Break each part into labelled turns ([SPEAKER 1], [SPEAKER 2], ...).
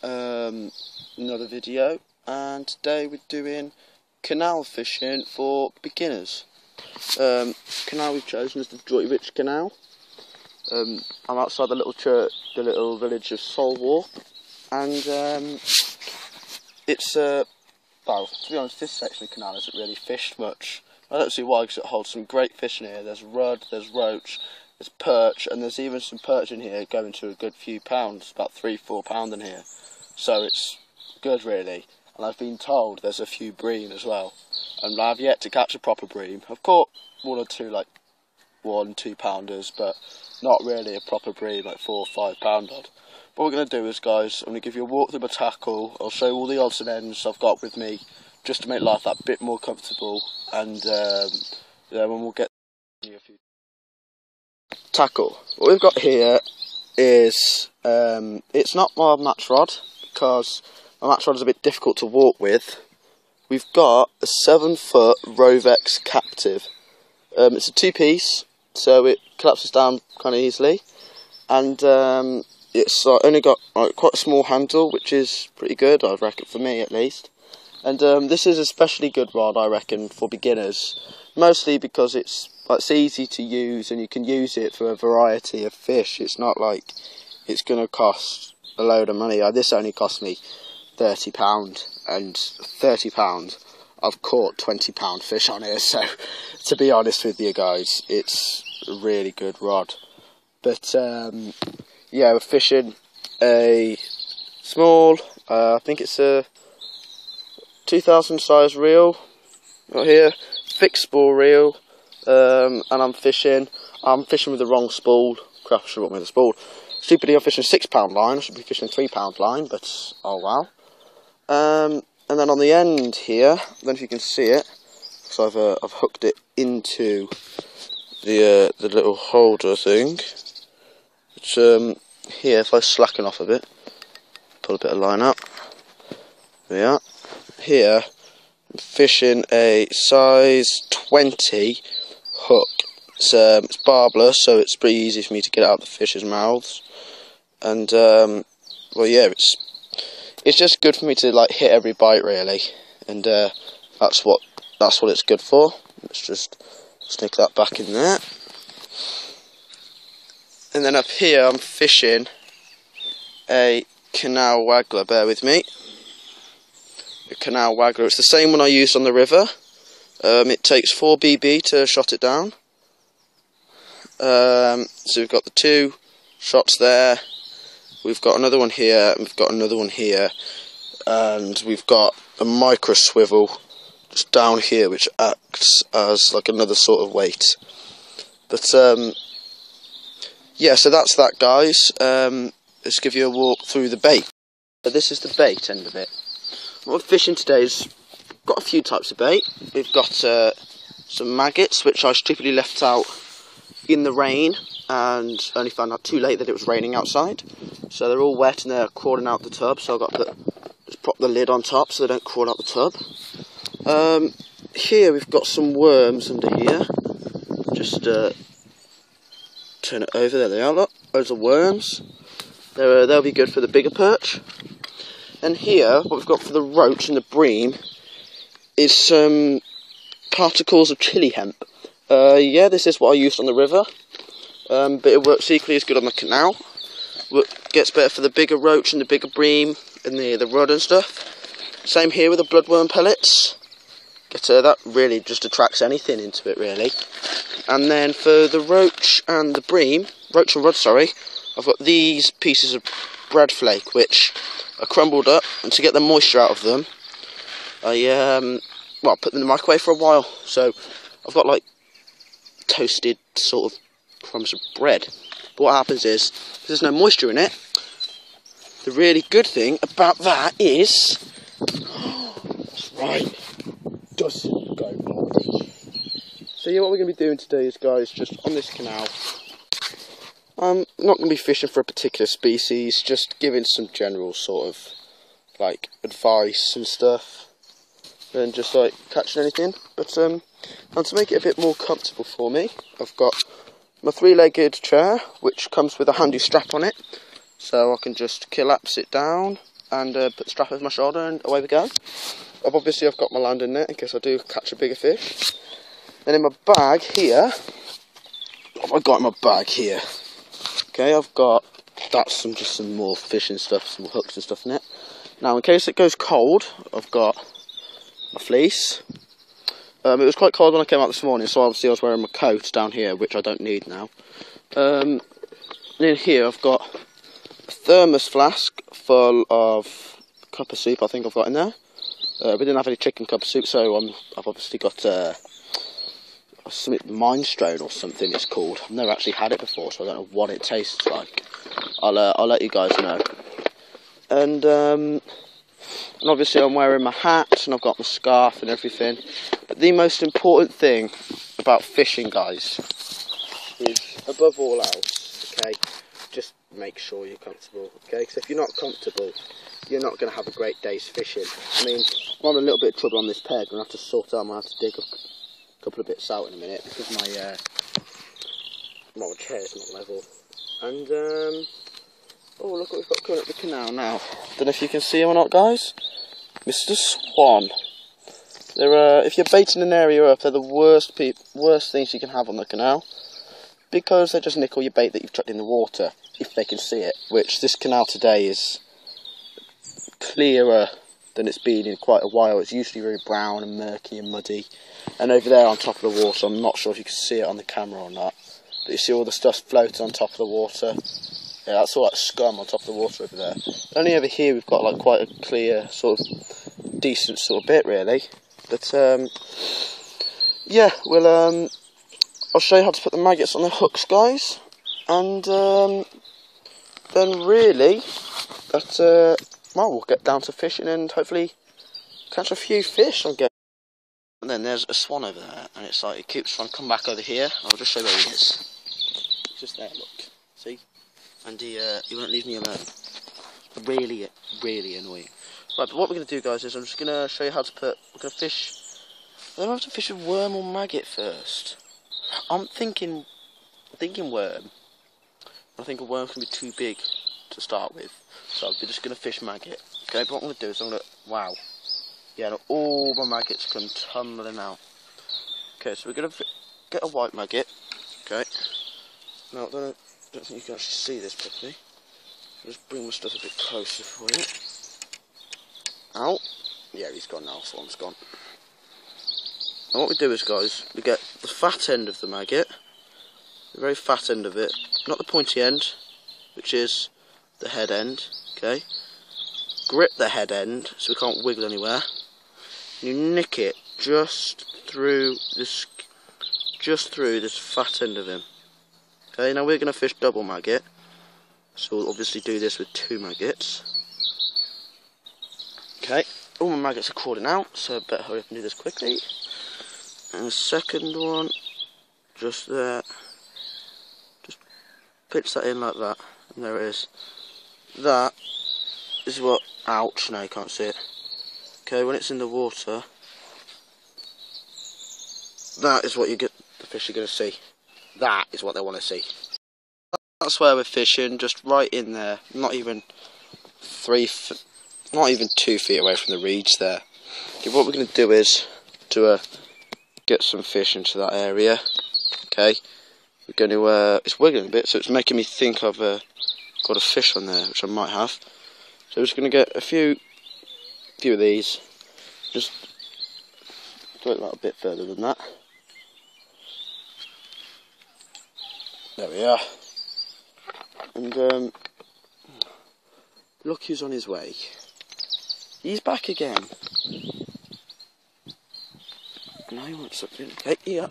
[SPEAKER 1] Another video, and today we're doing canal fishing for beginners. Canal we've chosen is the Droitwich Canal. I'm outside the little church, the little village of Solwarp, and it's well, to be honest, this section of the canal isn't really fished much. I don't see why, because it holds some great fish in here. There's rudd, there's roach, there's perch, and there's even some perch in here going to a good few pounds, about £3–4 in here. So it's good really. And I've been told there's a few bream as well. And I've yet to catch a proper bream. I've caught one or two like £1–2 pounders, but not really a proper bream like £4 or £5 odd. What we're going to do is, guys, I'm going to give you a walk through my tackle. I'll show you all the odds and ends I've got with me, just to make life that bit more comfortable. And yeah, when we'll get a few tackle. What we've got here is it's not my match rod, because my match rod is a bit difficult to walk with. We've got a 7-foot Rovex Captive. It's a 2-piece, so it collapses down kind of easily, and it's only got quite a small handle, which is pretty good, I reckon, for me at least. And this is a especially good rod, I reckon, for beginners, mostly because it's easy to use and you can use it for a variety of fish. It's not like it's going to cost a load of money. This only cost me £30, and £30 I've caught £20 fish on here, so to be honest with you guys, it's a really good rod. But yeah, we're fishing a small, I think it's a 2000 size reel right here, fixed spool reel, and I'm fishing with the wrong spool. Crap, I should have got me the spool. Stupidly, I'm fishing a £6 line. I should be fishing a £3 line, but oh well. And then on the end here, I don't know if you can see it, because I've hooked it into the little holder thing. It's here. If I slacken off a bit, pull a bit of line up. There we are. Here, I'm fishing a size 20 hook. It's barbless, so it's pretty easy for me to get it out of the fish's mouths. And well, yeah, it's just good for me to like hit every bite really, and that's what it's good for. Let's just stick that back in there. And then up here, I'm fishing a canal waggler. Bear with me. A canal waggler. It's the same one I used on the river. It takes 4 BB to shot it down. So we've got the 2 shots there. We've got another one here, and we've got another one here, and we've got a micro swivel just down here, which acts as like another sort of weight. But yeah, so that's that, guys. Let's give you a walk through the bait. So this is the bait end of it. What we're fishing today is got a few types of bait. We've got some maggots, which I stupidly left out in the rain, and only found out too late that it was raining outside. So they're all wet and they're crawling out the tub. So I've got to just prop the lid on top so they don't crawl out the tub. Here we've got some worms under here. Just turn it over. There they are. Look, those are worms. They'll be good for the bigger perch. And here, what we've got for the roach and the bream is some particles of chili hemp. Yeah, this is what I used on the river, but it works equally as good on the canal. Gets better for the bigger roach and the bigger bream and the rudd and stuff. Same here with the bloodworm pellets. That really just attracts anything into it, really. And then for the roach and the bream, roach and rudd, sorry, I've got these pieces of bread flake which are crumbled up, and to get the moisture out of them, I put them in the microwave for a while. So I've got like toasted sort of crumbs of bread. But what happens is, because there's no moisture in it, the really good thing about that is, that's right, doesn't go moldy. So yeah, what we're going to be doing today is, guys, just on this canal, I'm not going to be fishing for a particular species, just giving some general sort of like advice and stuff, and just like catching anything. But and to make it a bit more comfortable for me, I've got my 3-legged chair, which comes with a handy strap on it, so I can just collapse it down and put the strap over my shoulder, and away we go. Obviously I've got my landing net in case I do catch a bigger fish. Then in my bag here, what have I got in my bag here? Okay, I've got, that's just some more fishing stuff, some hooks and stuff in it. Now in case it goes cold, I've got my fleece. It was quite cold when I came out this morning, so obviously I was wearing my coat down here, which I don't need now. And in here I've got a thermos flask full of cup of soup, I think I've got in there. We didn't have any chicken cup of soup, so I've obviously got something minestrone or something it's called. I've never actually had it before, so I don't know what it tastes like. I'll let you guys know. And obviously I'm wearing my hat and I've got my scarf and everything. But the most important thing about fishing, guys, is above all else, okay, just make sure you're comfortable, okay? Because if you're not comfortable, you're not going to have a great day's fishing. I mean, I'm in a little bit of trouble on this peg. I'm going to have to sort out, I'm going to have to dig a couple of bits out in a minute because my chair's not level. And oh, look what we've got coming up the canal now. Don't know if you can see him or not, guys. Mr. Swan. They're if you're baiting an area up, they're the worst things you can have on the canal, because they just nickel your bait that you've chucked in the water if they can see it. Which this canal today is clearer than it's been in quite a while. It's usually very brown and murky and muddy. And over there on top of the water, I'm not sure if you can see it on the camera or not, but you see all the stuff floating on top of the water. Yeah, that's all like scum on top of the water over there. Only over here we've got like quite a clear, sort of decent sort of bit really. But yeah, we'll I'll show you how to put the maggots on the hooks, guys, and then really that well, we'll get down to fishing and hopefully catch a few fish. And then there's a swan over there, and it's like it keeps trying to come back over here. I'll just show you where he is. He's just there, look. See? And he won't leave me alone. Really, really annoying. Right, but what we're going to do, guys, is I'm just going to show you how to put... We're going to fish... I don't have to fish a worm or maggot first. I'm thinking worm. I think a worm can be too big to start with. So we're just going to fish maggot. Okay, but what I'm going to do is I'm going to... Wow. Yeah, look, all my maggots come tumbling out. Okay, so we're going to get a white maggot. Okay. Now, I don't think you can actually see this properly. I'll just bring my stuff a bit closer for you. Ow. Yeah, he's gone now, swan's gone. And what we do is, guys, we get the fat end of the maggot, the very fat end of it, not the pointy end, which is the head end, okay? Grip the head end so we can't wiggle anywhere. You nick it just through this fat end of him. Okay, now we're going to fish double maggot, so we'll obviously do this with 2 maggots. Okay, all my maggots are crawling out, so I better hurry up and do this quickly. And the second one, just there, just pitch that in like that, and there it is. That is what, ouch, no you can't see it. Okay, when it's in the water, that is what the fish are going to see. That is what they want to see. That's where we're fishing, just right in there, not even 2 feet away from the reeds there. Okay, what we're going to do is to get some fish into that area. Okay, we're going to, it's wiggling a bit, so it's making me think I've got a fish on there, which I might have. So we're just going to get a few of these, just do it a little bit further than that. There we are. And look who's on his way. He's back again. Now he wants something. Hey, yeah.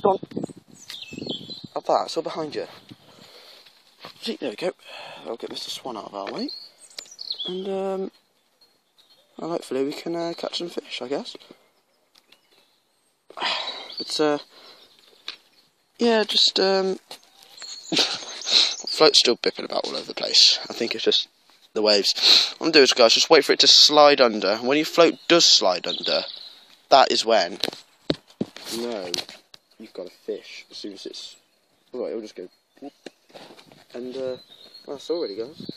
[SPEAKER 1] Go on. Up that, it's all behind you. See, there we go. I'll get Mr. Swan out of our way. And well, hopefully we can catch some fish, I guess. But yeah, just float's still bipping about all over the place. I think it's just the waves. What I'm going to do is, guys, just wait for it to slide under. When your float does slide under, that is when you know you've got a fish. As soon as it's... Alright, it'll just go... And, well, that's all really, guys.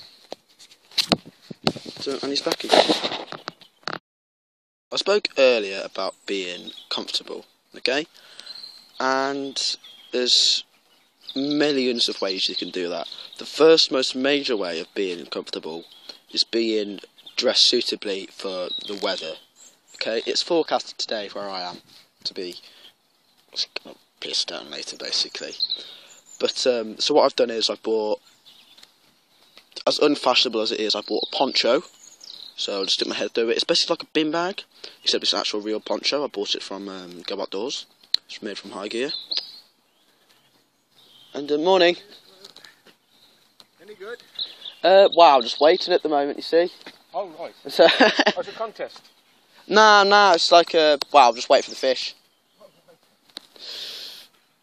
[SPEAKER 1] And he's back again. I spoke earlier about being comfortable, okay? And there's millions of ways you can do that. The first most major way of being comfortable is being dressed suitably for the weather. Okay, it's forecasted today where I am to be pissed down later, basically. But so what I've done is I bought, as unfashionable as it is, I bought a poncho. So I'll just stick my head through it. It's basically like a bin bag, except it's an actual real poncho. I bought it from Go Outdoors. It's made from High Gear. And morning.
[SPEAKER 2] Any good?
[SPEAKER 1] Wow, just waiting at the moment, you see.
[SPEAKER 2] Oh, right.
[SPEAKER 1] So
[SPEAKER 2] Oh, it's a contest?
[SPEAKER 1] Nah, it's like wow, just wait for the fish.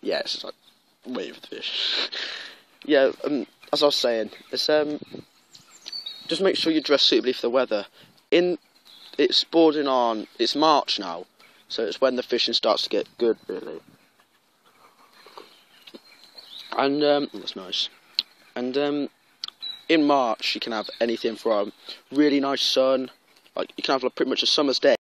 [SPEAKER 1] Yeah, it's just like waiting for the fish. Yeah, as I was saying, it's just make sure you dress suitably for the weather. It's bordering on, it's March now, so it's when the fishing starts to get good, really. And that's nice. And in March you can have anything from really nice sun, like you can have like pretty much a summer's day.